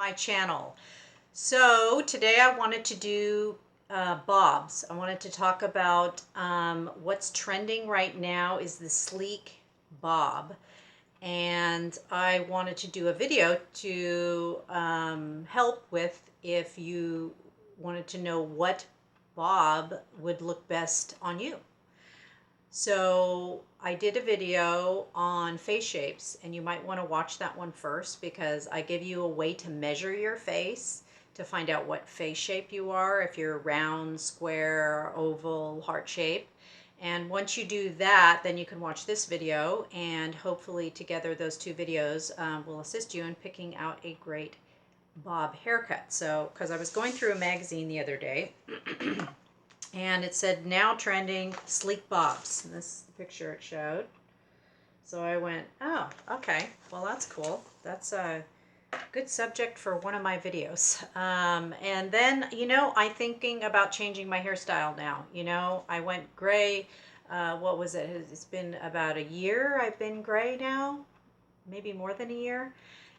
My channel. So today I wanted to do bobs. I wanted to talk about what's trending right now is the sleek bob, and I wanted to do a video to help with if you wanted to know what bob would look best on you. So I did a video on face shapes, and you might want to watch that one first because I give you a way to measure your face to find out what face shape you are, if you're round, square, oval, heart shape. And once you do that, then you can watch this video, and hopefully together those two videos will assist you in picking out a great bob haircut. So, because I was going through a magazine the other day, and it said now trending sleek bobs. And this is the picture it showed. So I went, oh, okay, well, that's cool. That's a good subject for one of my videos. And then, I'm thinking about changing my hairstyle now. I went gray. What was it? It's been about a year I've been gray now, maybe more than a year.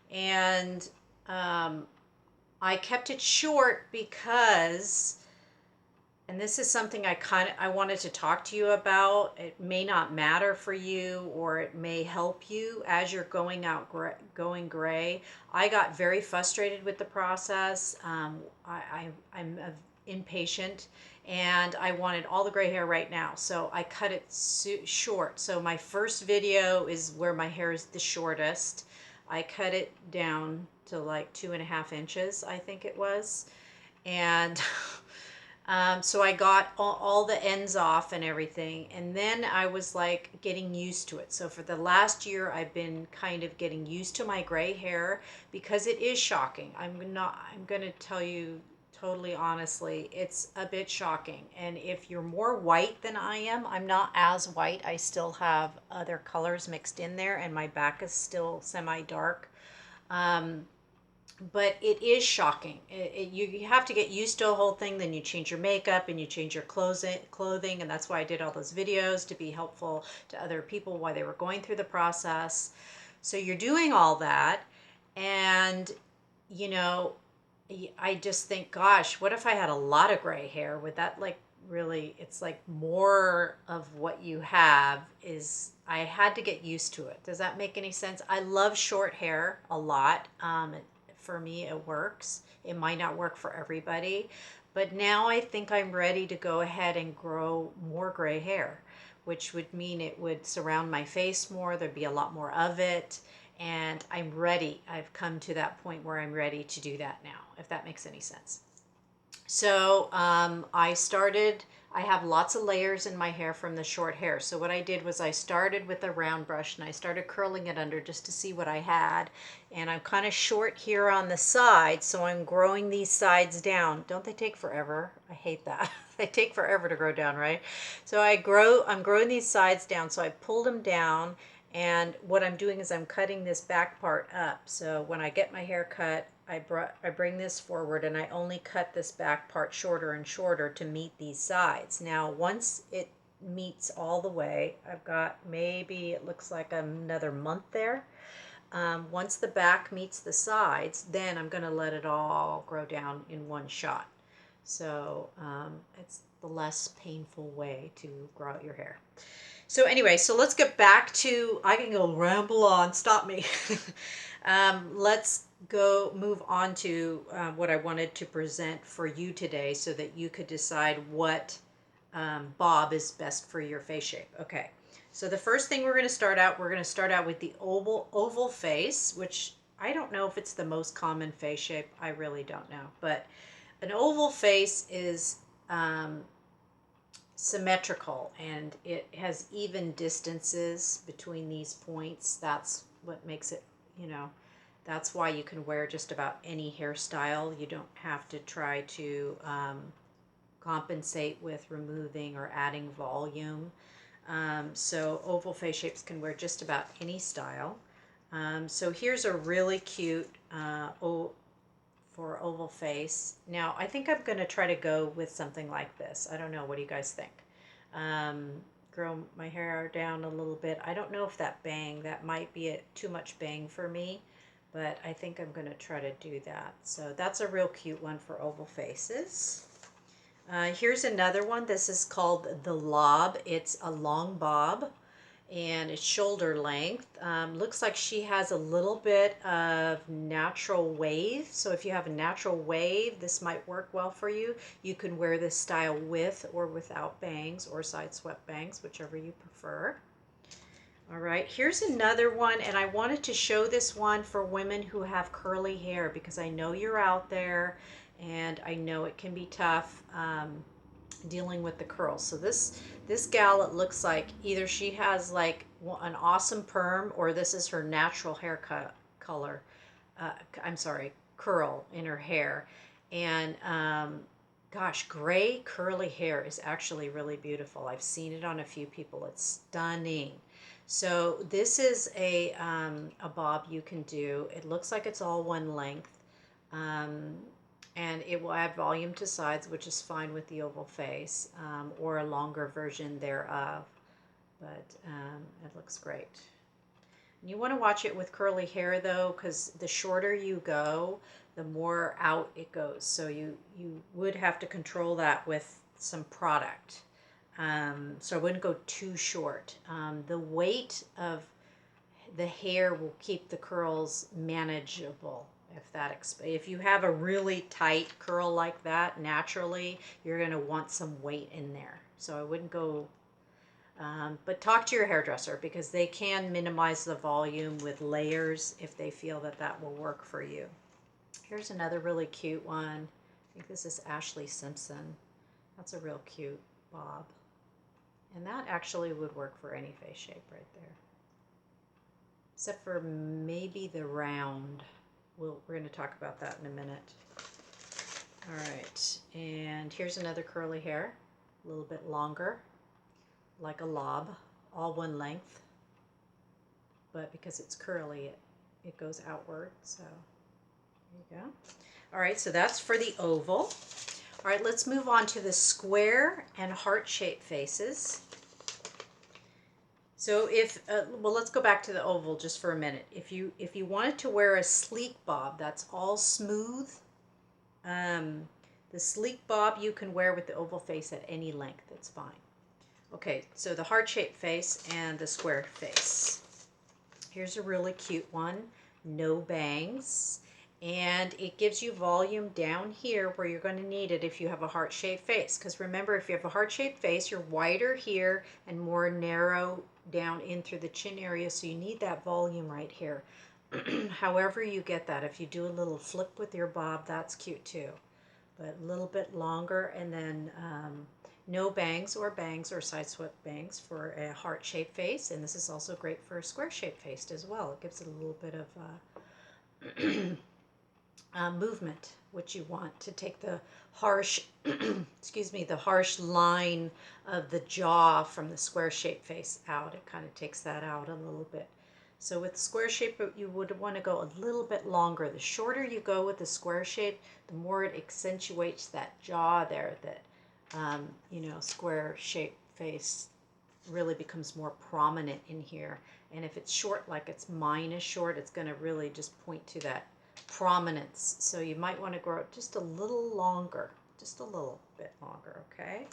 And I kept it short because, and this is something I wanted to talk to you about. It may not matter for you, or it may help you as you're going gray. I got very frustrated with the process. I'm impatient, and I wanted all the gray hair right now, so I cut it short. So my first video is where my hair is the shortest. I cut it down to like 2.5 inches, I think it was, and so I got all the ends off and everything, and then I was like getting used to it. So for the last year, I've been kind of getting used to my gray hair because it is shocking. I'm going to tell you totally honestly, it's a bit shocking. And if you're more white than I am, I'm not as white. I still have other colors mixed in there, and my back is still semi-dark. But it is shocking. You have to get used to a whole thing. Then you change your makeup and you change your clothing, and that's why I did all those videos, to be helpful to other people while they were going through the process. So you're doing all that, and you know, I just think, gosh, what if I had a lot of gray hair? Would that like really? It's like more of what you have is. I had to get used to it. Does that make any sense? I love short hair a lot. For me, it works. It might not work for everybody, but now I think I'm ready to go ahead and grow more gray hair, which would mean it would surround my face more. There'd be a lot more of it, and I'm ready. I've come to that point where I'm ready to do that now, if that makes any sense. So I have lots of layers in my hair from the short hair. So what I did was I started with a round brush, and I started curling it under just to see what I had. And I'm kind of short here on the side, so I'm growing these sides down. Don't they take forever? I hate that. They take forever to grow down, right? So I'm growing these sides down. So I pulled them down, and what I'm doing is I'm cutting this back part up. So when I get my hair cut, I bring this forward, and I only cut this back part shorter and shorter to meet these sides. Now, once it meets all the way, I've got maybe, it looks like another month there. Once the back meets the sides, then I'm going to let it all grow down in one shot. So it's the less painful way to grow out your hair. So anyway, so let's get back to, I can go ramble on, stop me. Let's move on to what I wanted to present for you today so that you could decide what bob is best for your face shape. Okay, so the first thing we're going to start out with the oval face, which I don't know if it's the most common face shape. I really don't know, but an oval face is symmetrical, and it has even distances between these points. That's what makes it, that's why you can wear just about any hairstyle. You don't have to try to compensate with removing or adding volume. So oval face shapes can wear just about any style. So here's a really cute for oval face. Now I think I'm going to try to go with something like this. I don't know. What do you guys think? Grow my hair down a little bit. I don't know if that might be too much bang for me. but I think I'm going to try to do that. So that's a real cute one for oval faces. Here's another one. This is called the lob. It's a long bob and it's shoulder length. Looks like she has a little bit of natural wave. So if you have a natural wave, this might work well for you. You can wear this style with or without bangs or side swept bangs, whichever you prefer. All right, here's another one, and I wanted to show this one for women who have curly hair because I know you're out there and I know it can be tough dealing with the curls. So this gal, it looks like either she has like an awesome perm or this is her natural haircut color. I'm sorry, curl in her hair. And gosh, gray curly hair is actually really beautiful. I've seen it on a few people. It's stunning. So this is a bob you can do. It looks like it's all one length. And it will add volume to sides, which is fine with the oval face, or a longer version thereof. But it looks great. And you want to watch it with curly hair though, because the shorter you go, the more out it goes. So you would have to control that with some product. So I wouldn't go too short. The weight of the hair will keep the curls manageable. If you have a really tight curl like that naturally, you're going to want some weight in there. So I wouldn't go, but talk to your hairdresser because they can minimize the volume with layers if they feel that that will work for you. Here's another really cute one. I think this is Ashley Simpson. That's a real cute bob. And that actually would work for any face shape right there. Except for maybe the round. We're going to talk about that in a minute. All right, and here's another curly hair, a little bit longer, like a lob, all one length. But because it's curly, it goes outward, so there you go. All right, so that's for the oval. All right, let's move on to the square and heart-shaped faces. So well, let's go back to the oval just for a minute. If you wanted to wear a sleek bob that's all smooth, the sleek bob you can wear with the oval face at any length. It's fine. Okay, so the heart-shaped face and the square face. Here's a really cute one, no bangs. And it gives you volume down here where you're going to need it if you have a heart-shaped face. Because remember, if you have a heart-shaped face, you're wider here and more narrow down in through the chin area, so you need that volume right here. However you get that, if you do a little flip with your bob, that's cute too. But a little bit longer, and then no bangs or side swept bangs for a heart-shaped face. And this is also great for a square-shaped face as well. It gives it a little bit of movement, which you want to take the harsh, excuse me, the harsh line of the jaw from the square shaped face out. It kind of takes that out a little bit. So with square shape, you would want to go a little bit longer. The shorter you go with the square shape, the more it accentuates that jaw there that, you know, square shaped face really becomes more prominent in here. And if it's short, like mine is short, it's going to really just point to that prominence. So you might want to grow it just a little longer, just a little bit longer, okay?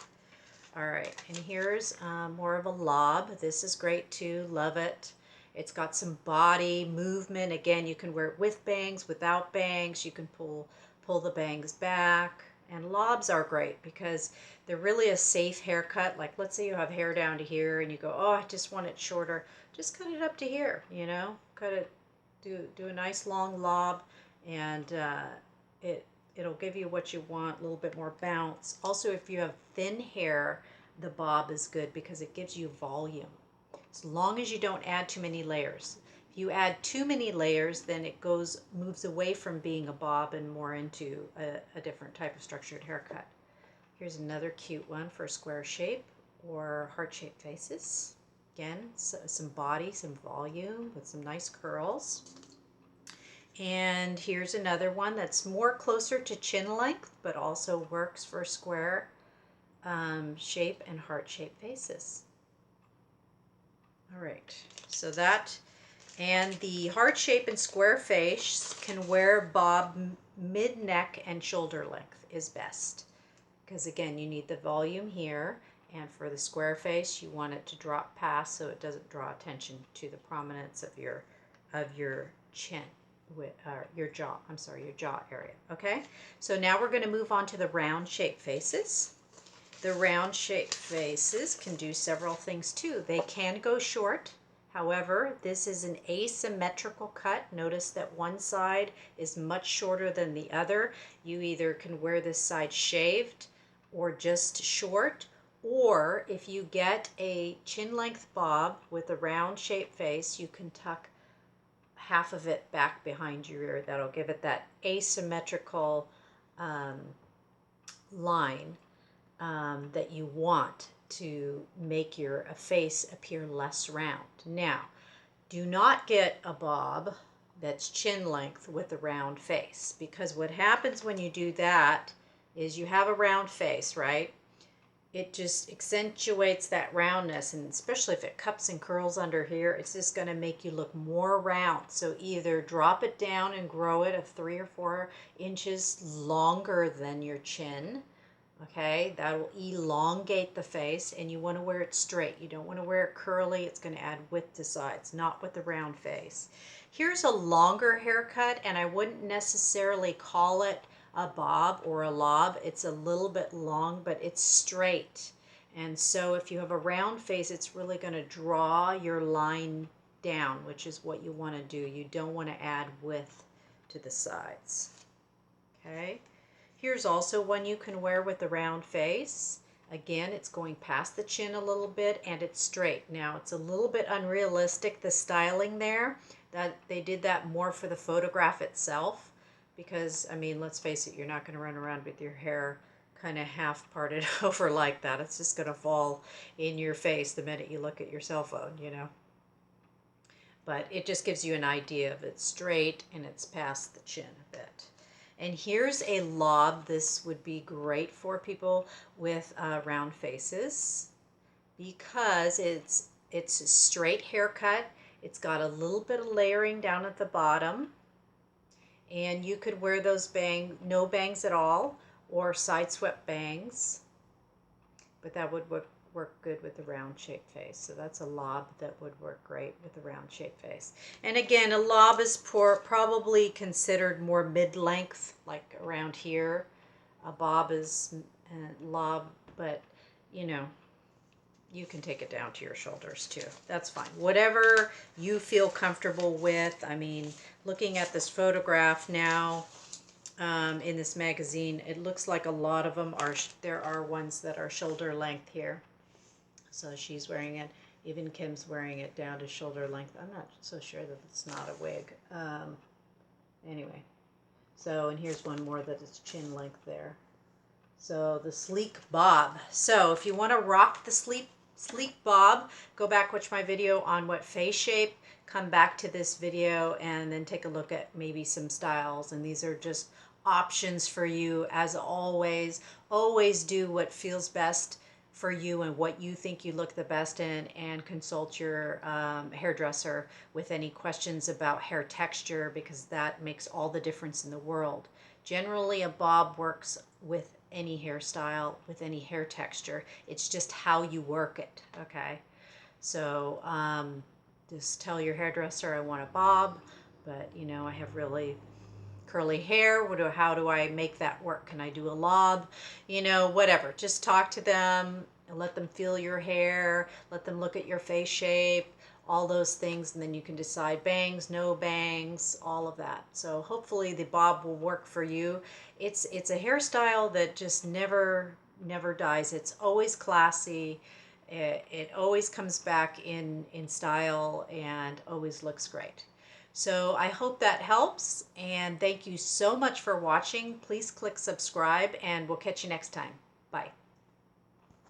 All right, and here's more of a lob. This is great too, love it. It's got some body movement. Again, you can wear it with bangs, without bangs. You can pull the bangs back. And lobs are great because they're really a safe haircut. Like let's say you have hair down to here and you go, oh, I just want it shorter. Just cut it up to here, you know, cut it, do a nice long lob, and it'll give you what you want, a little bit more bounce. Also, if you have thin hair, the bob is good because it gives you volume. As long as you don't add too many layers. If you add too many layers, then it moves away from being a bob and more into a different type of structured haircut. Here's another cute one for square shape or heart-shaped faces. Again, some body, some volume with some nice curls. And here's another one that's more closer to chin length, but also works for square shape and heart-shaped faces. All right, so that And the heart shape and square face can wear bob mid-neck and shoulder length is best. Because again, you need the volume here. And for the square face, you want it to drop past so it doesn't draw attention to the prominence of your chin, with your jaw. I'm sorry, your jaw area. Okay. So now we're going to move on to the round shape faces. The round shape faces can do several things too. They can go short. However, this is an asymmetrical cut. Notice that one side is much shorter than the other. You either can wear this side shaved or just short, or if you get a chin length bob with a round shape face, you can tuck half of it back behind your ear. That'll give it that asymmetrical line that you want to make your face appear less round. Now, do not get a bob that's chin length with a round face, because what happens when you do that is you have a round face, right? It just accentuates that roundness, and especially if it cups and curls under here, it's just going to make you look more round. So either drop it down and grow it 3 or 4 inches longer than your chin. Okay, that will elongate the face, and you want to wear it straight. You don't want to wear it curly. It's going to add width to sides, not with the round face. Here's a longer haircut, and I wouldn't necessarily call it a bob or a lob. It's a little bit long, but it's straight. And so if you have a round face, it's really going to draw your line down, which is what you want to do. You don't want to add width to the sides. Okay. Here's also one you can wear with the round face. Again, it's going past the chin a little bit, and it's straight. Now, it's a little bit unrealistic, the styling there. That they did that more for the photograph itself, because, I mean, let's face it, you're not going to run around with your hair kind of half parted over like that. It's just going to fall in your face the minute you look at your cell phone, you know. But it just gives you an idea of it's straight and it's past the chin a bit. And here's a lob. This would be great for people with round faces, because it's a straight haircut. It's got a little bit of layering down at the bottom, and you could wear those no bangs at all, or side swept bangs, but that would work good with the round shape face. So that's a lob that would work great with the round shape face. And again, a lob is probably considered more mid-length, like around here. A bob is a lob, but you know, you can take it down to your shoulders too. That's fine. Whatever you feel comfortable with. I mean, looking at this photograph now in this magazine, it looks like a lot of them there are ones that are shoulder length here. So she's wearing it. Even Kim's wearing it down to shoulder length. I'm not so sure that it's not a wig. Anyway. So, and here's one more that is chin length there. So the sleek bob. So if you want to rock the sleek bob, go back, watch my video on what face shape. Come back to this video and then take a look at maybe some styles. And these are just options for you. As always, always do what feels best for you and what you think you look the best in, and consult your hairdresser with any questions about hair texture, because that makes all the difference in the world. Generally, a bob works with any hairstyle, with any hair texture. It's just how you work it, okay? So just tell your hairdresser, I want a bob, but you know, I have really curly hair. How do I make that work? Can I do a lob? You know, whatever. Just talk to them and let them feel your hair. Let them look at your face shape, all those things, and then you can decide bangs, no bangs, all of that. So hopefully the bob will work for you. It's a hairstyle that just never dies. It's always classy. It always comes back in style and always looks great. So I hope that helps, and thank you so much for watching. Please click subscribe, and we'll catch you next time. Bye.